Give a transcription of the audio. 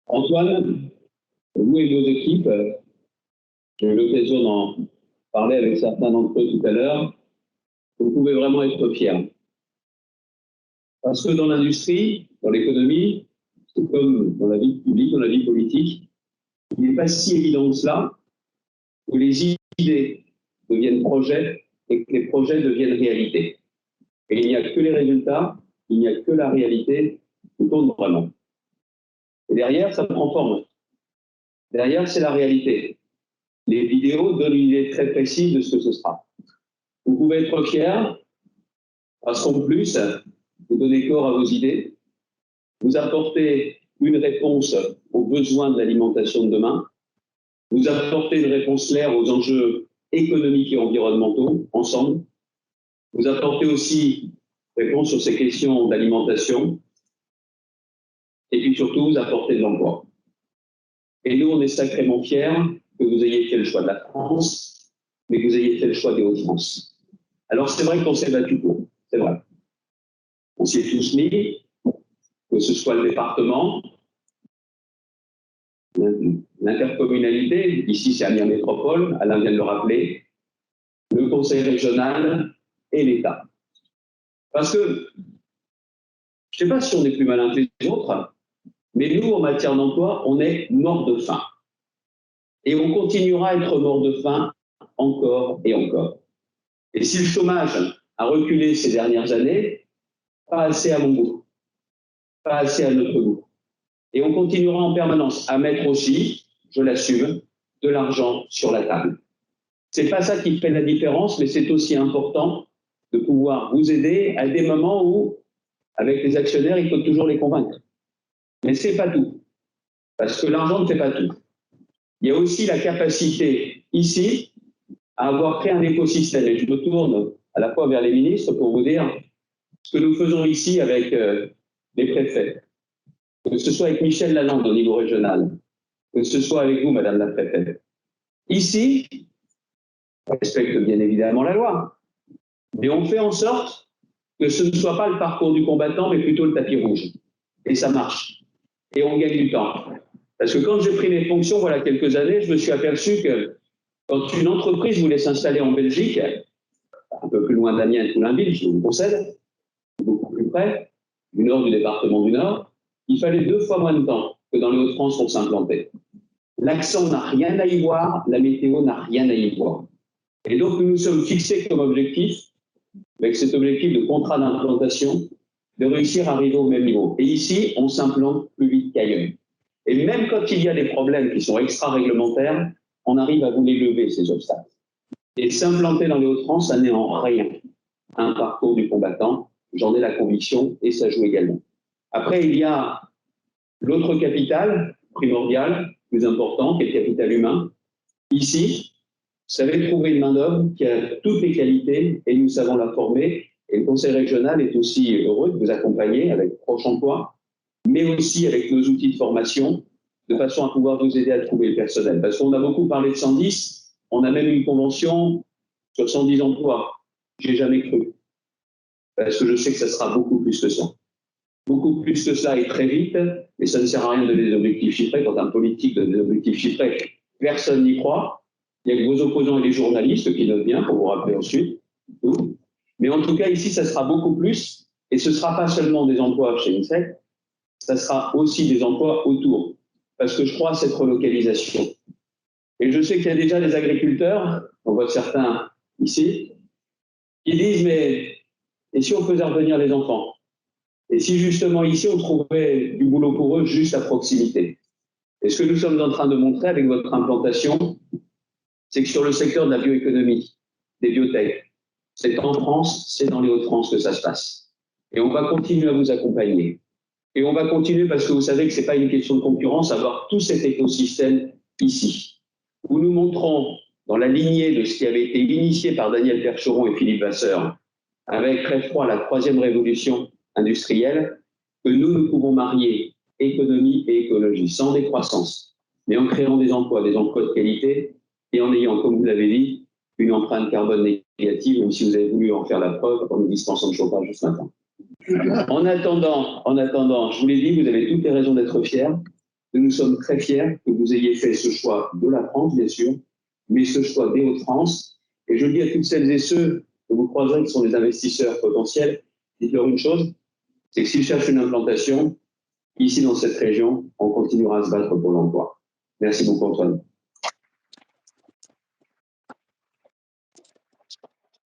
Antoine, vous et vos équipes, j'ai eu l'occasion d'en parler avec certains d'entre eux tout à l'heure, vous pouvez vraiment être fiers. Parce que dans l'industrie, dans l'économie, c'est comme dans la vie publique, dans la vie politique, il n'est pas si évident que cela que les idées deviennent projets et que les projets deviennent réalité. Et il n'y a que les résultats, il n'y a que la réalité qui compte vraiment. Et derrière, ça prend forme. Derrière, c'est la réalité. Les vidéos donnent une idée très précise de ce que ce sera. Vous pouvez être fiers parce qu'en plus, vous donnez corps à vos idées, vous apportez une réponse aux besoins de l'alimentation de demain, vous apportez une réponse claire aux enjeux économiques et environnementaux ensemble, vous apportez aussi réponse sur ces questions d'alimentation, et puis surtout, vous apportez de l'emploi. Et nous, on est sacrément fiers que vous ayez fait le choix de la France, mais que vous ayez fait le choix des Hauts-de-France. Alors, c'est vrai qu'on s'est battu pour, c'est vrai. On s'y est tous mis, que ce soit le département, l'intercommunalité, ici c'est Amiens Métropole, Alain vient de le rappeler, le conseil régional et l'État. Parce que, je ne sais pas si on est plus malin que les autres, mais nous, en matière d'emploi, on est mort de faim. Et on continuera à être mort de faim encore et encore. Et si le chômage a reculé ces dernières années, pas assez à mon goût, pas assez à notre goût. Et on continuera en permanence à mettre aussi, je l'assume, de l'argent sur la table. C'est pas ça qui fait la différence, mais c'est aussi important de pouvoir vous aider à des moments où, avec les actionnaires, il faut toujours les convaincre. Mais c'est pas tout, parce que l'argent ne fait pas tout. Il y a aussi la capacité, ici, à avoir créé un écosystème. Et je me tourne à la fois vers les ministres pour vous dire ce que nous faisons ici avec les préfets, que ce soit avec Michel Lalande au niveau régional, que ce soit avec vous, Madame la Préfète. Ici, on respecte bien évidemment la loi, mais on fait en sorte que ce ne soit pas le parcours du combattant, mais plutôt le tapis rouge. Et ça marche. Et on gagne du temps. Parce que quand j'ai pris mes fonctions, voilà quelques années, je me suis aperçu que quand une entreprise voulait s'installer en Belgique, un peu plus loin d'Amiens et Toulainville, je vous concède, beaucoup plus près, du nord du département du Nord, il fallait 2 fois moins de temps que dans les Hauts-de-France pour s'implanter. L'accent n'a rien à y voir, la météo n'a rien à y voir. Et donc, nous nous sommes fixés comme objectif, avec cet objectif de contrat d'implantation, de réussir à arriver au même niveau. Et ici, on s'implante plus vite qu'ailleurs. Et même quand il y a des problèmes qui sont extra-réglementaires, on arrive à vous les lever, ces obstacles. Et s'implanter dans les Hauts-de-France, ça n'est en rien un parcours du combattant. J'en ai la conviction et ça joue également. Après, il y a l'autre capital primordial, plus important, qui est le capital humain. Ici, vous savez trouver une main-d'œuvre qui a toutes les qualités et nous savons la former. Et le Conseil régional est aussi heureux de vous accompagner avec Proche Emploi, mais aussi avec nos outils de formation, de façon à pouvoir vous aider à trouver le personnel. Parce qu'on a beaucoup parlé de 110, on a même une convention sur 110 emplois. J'ai jamais cru. Parce que je sais que ça sera beaucoup plus que ça. Beaucoup plus que ça et très vite, et ça ne sert à rien de donner des objectifs chiffrés. Quand un politique donne des objectifs chiffrés, personne n'y croit. Il y a que vos opposants et les journalistes qui notent bien, pour vous rappeler ensuite. Mais en tout cas, ici, ça sera beaucoup plus, et ce ne sera pas seulement des emplois chez INSEC, ça sera aussi des emplois autour, parce que je crois à cette relocalisation. Et je sais qu'il y a déjà des agriculteurs, on voit certains ici, qui disent, mais et si on faisait revenir les enfants? Et si justement ici, on trouvait du boulot pour eux juste à proximité? Et ce que nous sommes en train de montrer avec votre implantation, c'est que sur le secteur de la bioéconomie, des biotech, c'est en France, c'est dans les Hauts-de-France que ça se passe. Et on va continuer à vous accompagner. Et on va continuer parce que vous savez que ce n'est pas une question de concurrence, avoir tout cet écosystème ici. Où nous montrons, dans la lignée de ce qui avait été initié par Daniel Percheron et Philippe Vasseur, avec très froid la 3e révolution industrielle, que nous pouvons marier économie et écologie, sans décroissance, mais en créant des emplois de qualité, et en ayant, comme vous l'avez dit, une empreinte carbone négative, même si vous avez voulu en faire la preuve en nous dispensant de chauffage ce matin. En attendant, je vous l'ai dit, vous avez toutes les raisons d'être fiers, que nous sommes très fiers que vous ayez fait ce choix de la France, bien sûr, mais ce choix des Hauts-de-France. Et je dis à toutes celles et ceux que vous croiserez qui sont des investisseurs potentiels, dites-leur une chose, c'est que s'ils cherchent une implantation, ici dans cette région, on continuera à se battre pour l'emploi. Merci beaucoup Antoine.